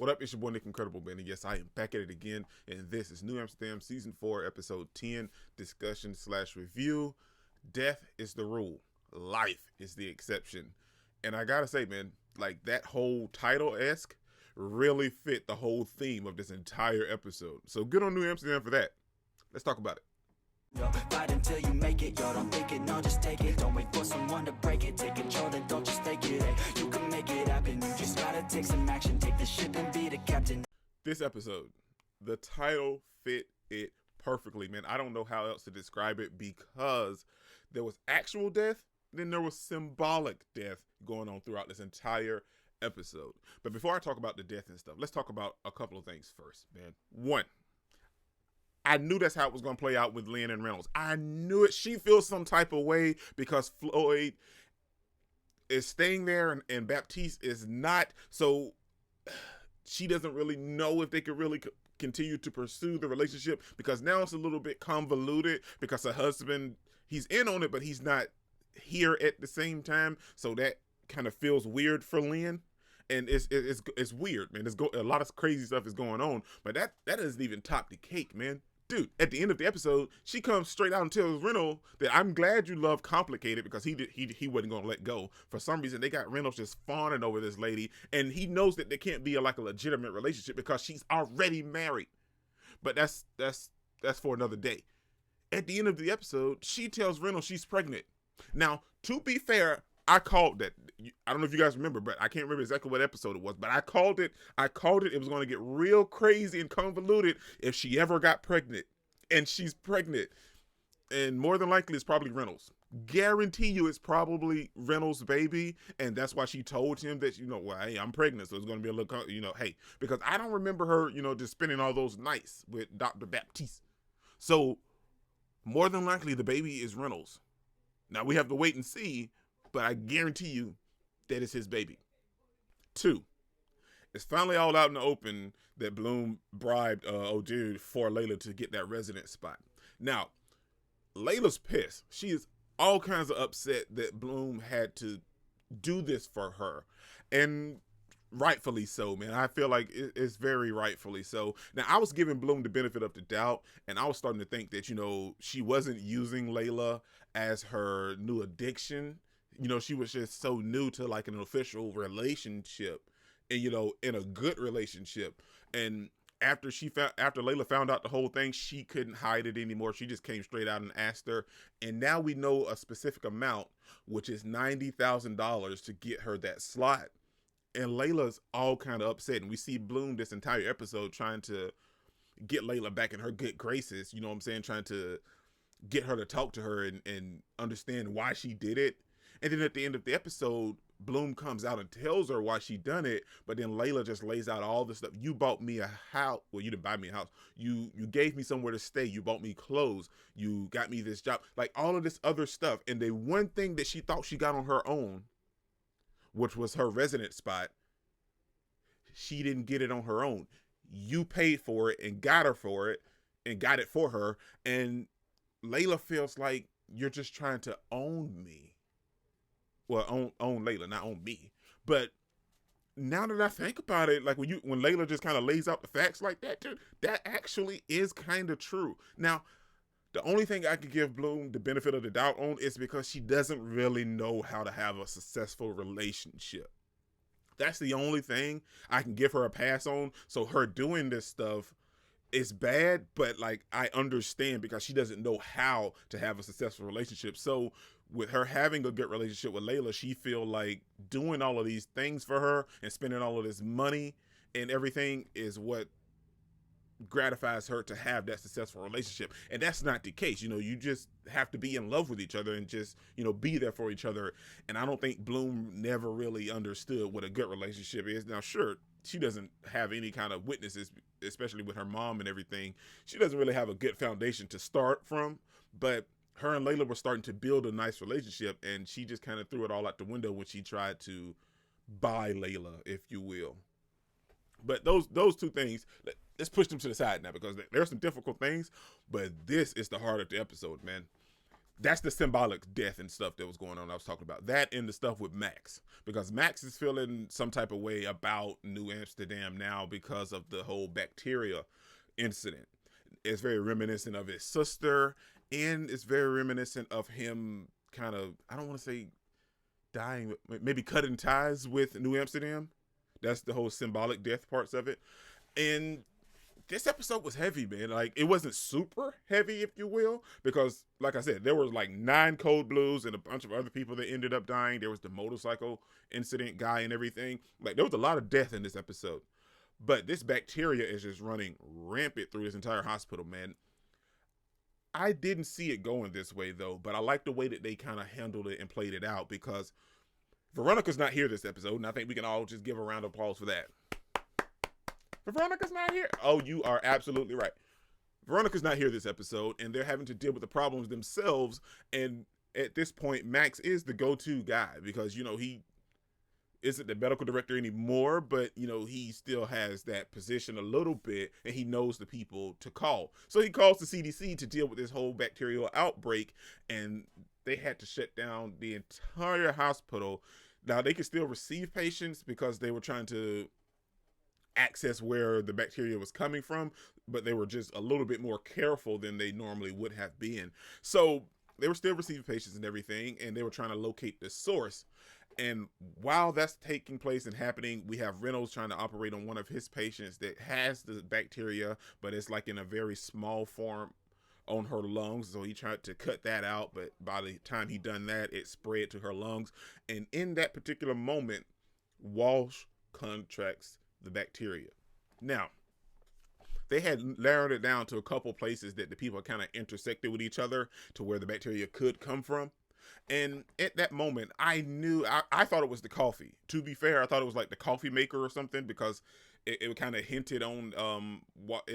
What up? It's your boy Nick Incredible Man, and yes, I am back at it again. And this is New Amsterdam Season 4, Episode 10, discussion / review. Death is the rule. Life is the exception. And I gotta say, man, like that whole title-esque really fit the whole theme of this entire episode. So good on New Amsterdam for that. Let's talk about it. Yo, fight until you make it, yo, don't think it, no, just take it. Don't wait for someone to break it, take control, then don't just take it. Hey, you can make it happen, you just gotta take some action. Take the ship and be the captain. This episode, the title fit it perfectly, man. I don't know how else to describe it because there was actual death, then there was symbolic death going on throughout this entire episode. But before I talk about the death and stuff, let's talk about a couple of things first, man. One, I knew that's how it was going to play out with Lynn and Reynolds. I knew it. She feels some type of way because Floyd is staying there and Baptiste is not. So she doesn't really know if they could really continue to pursue the relationship because now it's a little bit convoluted because her husband, he's in on it, but he's not here at the same time. So that kind of feels weird for Lynn. And it's weird, man. A lot of crazy stuff is going on, but that doesn't even top the cake, man. Dude, at the end of the episode, she comes straight out and tells Reynolds that I'm glad you love complicated because he wasn't going to let go. For some reason, they got Reynolds just fawning over this lady, and he knows that there can't be a legitimate relationship because she's already married. But that's for another day. At the end of the episode, she tells Reynolds she's pregnant. Now, to be fair, I called that. I don't know if you guys remember, but I can't remember exactly what episode it was, but I called it. It was going to get real crazy and convoluted if she ever got pregnant. And she's pregnant. And more than likely, it's probably Reynolds. Guarantee you it's probably Reynolds' baby. And that's why she told him that, well, hey, I'm pregnant. So it's going to be a little, hey. Because I don't remember her, just spending all those nights with Dr. Baptiste. So more than likely, the baby is Reynolds. Now, we have to wait and see. But I guarantee you that it's his baby. 2, it's finally all out in the open that Bloom bribed O'Deary for Layla to get that resident spot. Now, Layla's pissed. She is all kinds of upset that Bloom had to do this for her. And rightfully so, man. I feel like it's very rightfully so. Now, I was giving Bloom the benefit of the doubt, and I was starting to think that, she wasn't using Layla as her new addiction. She was just so new to an official relationship and, in a good relationship. And after Layla found out the whole thing, she couldn't hide it anymore. She just came straight out and asked her. And now we know a specific amount, which is $90,000 to get her that slot. And Layla's all kind of upset. And we see Bloom this entire episode trying to get Layla back in her good graces. You know what I'm saying? Trying to get her to talk to her and understand why she did it. And then at the end of the episode, Bloom comes out and tells her why she done it. But then Layla just lays out all this stuff. You bought me a house. Well, you didn't buy me a house. You gave me somewhere to stay. You bought me clothes. You got me this job. All of this other stuff. And the one thing that she thought she got on her own, which was her resident spot, she didn't get it on her own. You paid for it and got her for it and got it for her. And Layla feels like you're just trying to own me. Well, own Layla, not own me. But now that I think about it, when Layla just kind of lays out the facts like that, dude, that actually is kind of true. Now, the only thing I could give Bloom the benefit of the doubt on is because she doesn't really know how to have a successful relationship. That's the only thing I can give her a pass on. So her doing this stuff is bad, but I understand because she doesn't know how to have a successful relationship. So with her having a good relationship with Layla, she feel like doing all of these things for her and spending all of this money and everything is what gratifies her to have that successful relationship. And that's not the case. You just have to be in love with each other and just, be there for each other. And I don't think Bloom never really understood what a good relationship is. Now, sure, she doesn't have any kind of witnesses, especially with her mom and everything. She doesn't really have a good foundation to start from, but her and Layla were starting to build a nice relationship, and she just kind of threw it all out the window when she tried to buy Layla, if you will. But those 2 things, let's push them to the side now because there's some difficult things, but this is the heart of the episode, man. That's the symbolic death and stuff that was going on. I was talking about that and the stuff with Max, because Max is feeling some type of way about New Amsterdam now because of the whole bacteria incident. It's very reminiscent of his sister, and it's very reminiscent of him kind of, I don't want to say dying, maybe cutting ties with New Amsterdam. That's the whole symbolic death parts of it. And this episode was heavy, man. Like, it wasn't super heavy, if you will, because, like I said, there was like 9 cold blues and a bunch of other people that ended up dying. There was the motorcycle incident guy and everything. Like, there was a lot of death in this episode. But this bacteria is just running rampant through this entire hospital, man. I didn't see it going this way, though, but I like the way that they kind of handled it and played it out, because Veronica's not here this episode, and I think we can all just give a round of applause for that. Veronica's not here. Oh, you are absolutely right. Veronica's not here this episode, and they're having to deal with the problems themselves, and at this point, Max is the go-to guy, because, you know, he isn't the medical director anymore, but, you know, he still has that position a little bit, and he knows the people to call. So he calls the CDC to deal with this whole bacterial outbreak, and they had to shut down the entire hospital. Now, they could still receive patients because they were trying to access where the bacteria was coming from, but they were just a little bit more careful than they normally would have been. So they were still receiving patients and everything, and they were trying to locate the source. And while that's taking place and happening, we have Reynolds trying to operate on one of his patients that has the bacteria, but it's like in a very small form on her lungs. So he tried to cut that out, but by the time he done that, it spread to her lungs. And in that particular moment, Walsh contracts the bacteria. Now, they had narrowed it down to a couple places that the people kind of intersected with each other to where the bacteria could come from. And at that moment, I knew, I thought it was the coffee. To be fair, I thought it was like the coffee maker or something, because it kind of hinted on,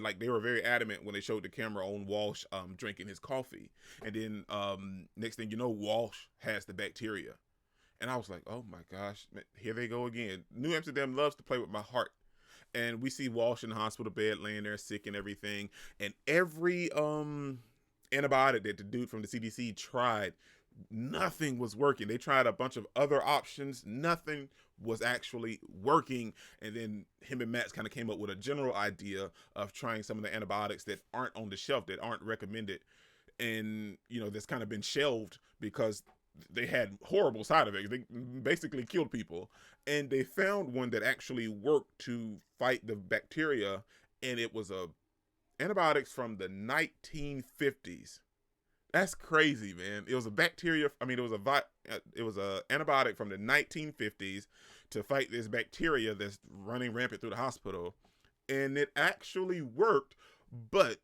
like they were very adamant when they showed the camera on Walsh drinking his coffee. And then next thing you know, Walsh has the bacteria. And I was like, oh my gosh, here they go again. New Amsterdam loves to play with my heart. And we see Walsh in the hospital bed, laying there sick and everything. And every antibiotic that the dude from the CDC tried, nothing was working. They tried a bunch of other options. Nothing was actually working. And then him and Max kind of came up with a general idea of trying some of the antibiotics that aren't on the shelf, that aren't recommended. And, you know, that's kind of been shelved because they had horrible side effects. They basically killed people. And they found one that actually worked to fight the bacteria. And it was antibiotics from the 1950s. That's crazy, man. It was a bacteria. I mean, it was a antibiotic from the 1950s to fight this bacteria that's running rampant through the hospital. And it actually worked, but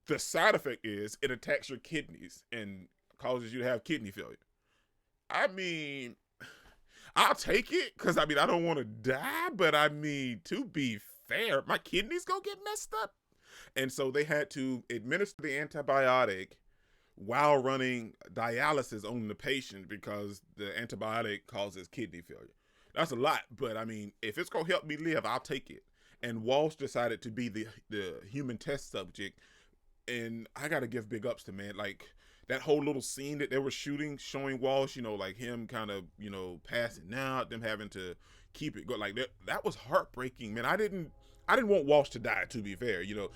the side effect is it attacks your kidneys and causes you to have kidney failure. I mean, I'll take it, because I mean, I don't want to die, but I mean, to be fair, my kidneys gonna get messed up. And so they had to administer the antibiotic while running dialysis on the patient, because the antibiotic causes kidney failure. That's a lot, but I mean, if it's gonna help me live, I'll take it. And Walsh decided to be the human test subject, and I gotta give big ups to, man, like that whole little scene that they were shooting, showing Walsh, you know, like him kind of, you know, passing out, them having to keep it going, like that was heartbreaking, man. I didn't want Walsh to die, to be fair. You know,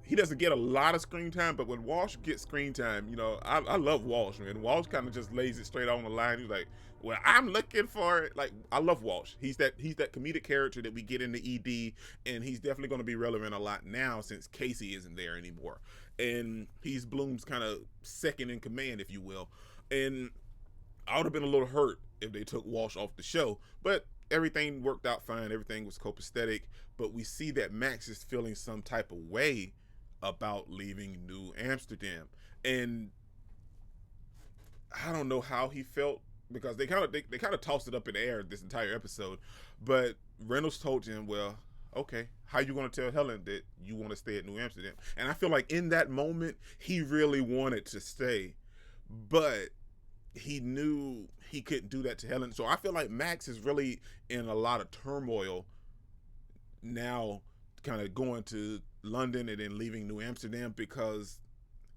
he doesn't get a lot of screen time, but when Walsh gets screen time, you know, I love Walsh, man. Walsh kind of just lays it straight on the line. He's like, well, I'm looking for it. Like, I love Walsh. He's that comedic character that we get in the ED, and he's definitely going to be relevant a lot now since Casey isn't there anymore. And he's Bloom's kind of second in command, if you will. And I would have been a little hurt if they took Walsh off the show, but everything worked out fine. Everything was copacetic, but we see that Max is feeling some type of way about leaving New Amsterdam. And I don't know how he felt, because they kind of tossed it up in the air this entire episode. But Reynolds told him, well, okay, how you going to tell Helen that you want to stay at New Amsterdam? And I feel like in that moment, he really wanted to stay, but he knew he couldn't do that to Helen. So I feel like Max is really in a lot of turmoil now, kind of going to London and then leaving New Amsterdam, because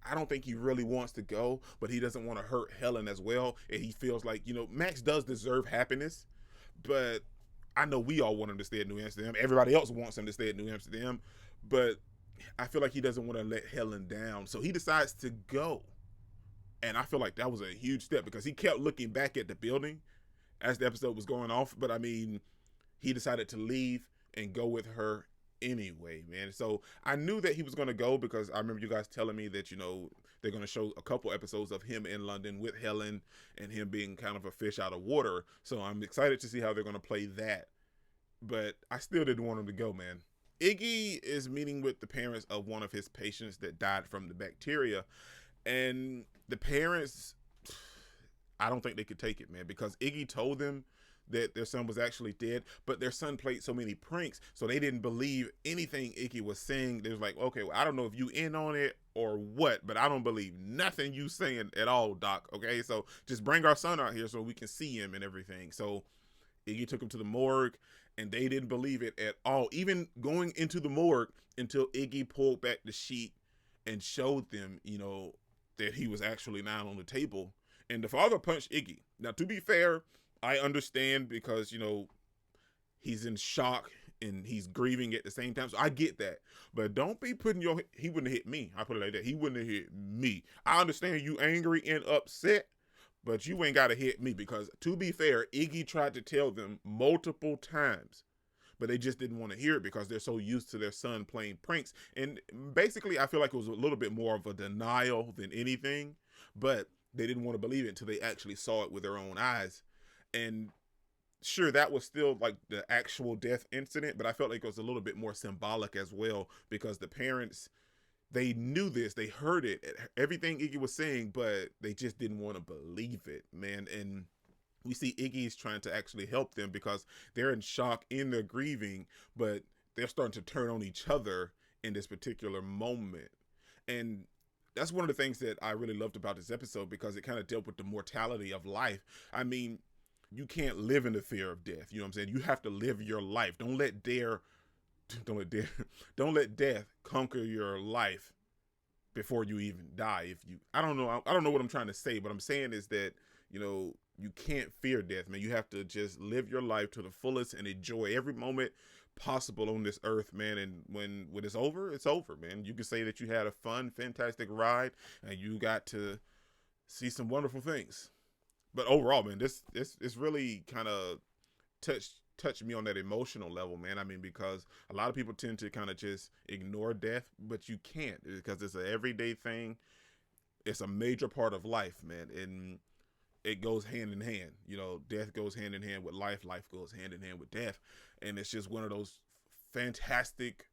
I don't think he really wants to go, but he doesn't want to hurt Helen as well. And he feels like, Max does deserve happiness, but I know we all want him to stay at New Amsterdam. Everybody else wants him to stay at New Amsterdam, but I feel like he doesn't want to let Helen down. So he decides to go. And I feel like that was a huge step because he kept looking back at the building as the episode was going off. But I mean, he decided to leave and go with her anyway, man. So I knew that he was going to go because I remember you guys telling me that, they're going to show a couple episodes of him in London with Helen and him being kind of a fish out of water. So I'm excited to see how they're going to play that. But I still didn't want him to go, man. Iggy is meeting with the parents of one of his patients that died from the bacteria. And the parents, I don't think they could take it, man, because Iggy told them that their son was actually dead, but their son played so many pranks, so they didn't believe anything Iggy was saying. They was like, okay, well, I don't know if you in on it or what, but I don't believe nothing you saying at all, Doc, okay? So just bring our son out here so we can see him and everything. So Iggy took him to the morgue, and they didn't believe it at all, even going into the morgue until Iggy pulled back the sheet and showed them, that he was actually not on the table. And the father punched Iggy. Now, to be fair, I understand because, he's in shock and he's grieving at the same time. So I get that. But don't be putting he wouldn't have hit me. I put it like that. He wouldn't have hit me. I understand you angry and upset, but you ain't got to hit me because, to be fair, Iggy tried to tell them multiple times, but they just didn't want to hear it because they're so used to their son playing pranks. And basically, I feel like it was a little bit more of a denial than anything, but they didn't want to believe it until they actually saw it with their own eyes. And sure, that was still like the actual death incident, but I felt like it was a little bit more symbolic as well because the parents, they knew this, they heard it, everything Iggy was saying, but they just didn't want to believe it, man. And we see Iggy's trying to actually help them because they're in shock in their grieving, but they're starting to turn on each other in this particular moment. And that's one of the things that I really loved about this episode because it kind of dealt with the mortality of life. I mean, you can't live in the fear of death. You know what I'm saying? You have to live your life. Don't let death conquer your life before you even die. I don't know what I'm trying to say, but I'm saying is that, you can't fear death, man. You have to just live your life to the fullest and enjoy every moment possible on this earth, man. And when it's over, man. You can say that you had a fun, fantastic ride and you got to see some wonderful things. But overall, man, this really kind of touched me on that emotional level, man. I mean, because a lot of people tend to kind of just ignore death, but you can't because it's an everyday thing. It's a major part of life, man, and it goes hand in hand. Death goes hand in hand with life. Life goes hand in hand with death, and it's just one of those fantastic,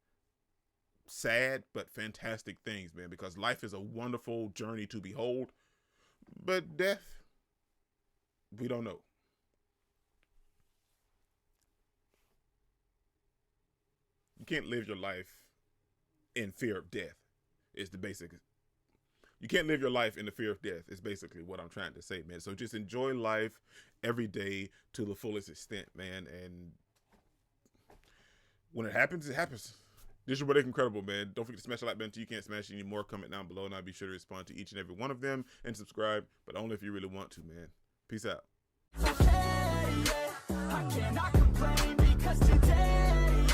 sad but fantastic things, man. Because life is a wonderful journey to behold, but death, we don't know. You can't live your life in fear of death. It's the basic. You can't live your life in the fear of death. Is basically what I'm trying to say, man. So just enjoy life every day to the fullest extent, man. And when it happens, it happens. This is your boy Incredible, man. Don't forget to smash the like button until you can't smash any more. Comment down below, and I'll be sure to respond to each and every one of them and subscribe, but only if you really want to, man. Peace out. I cannot complain because today,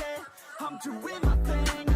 I'm doing my thing.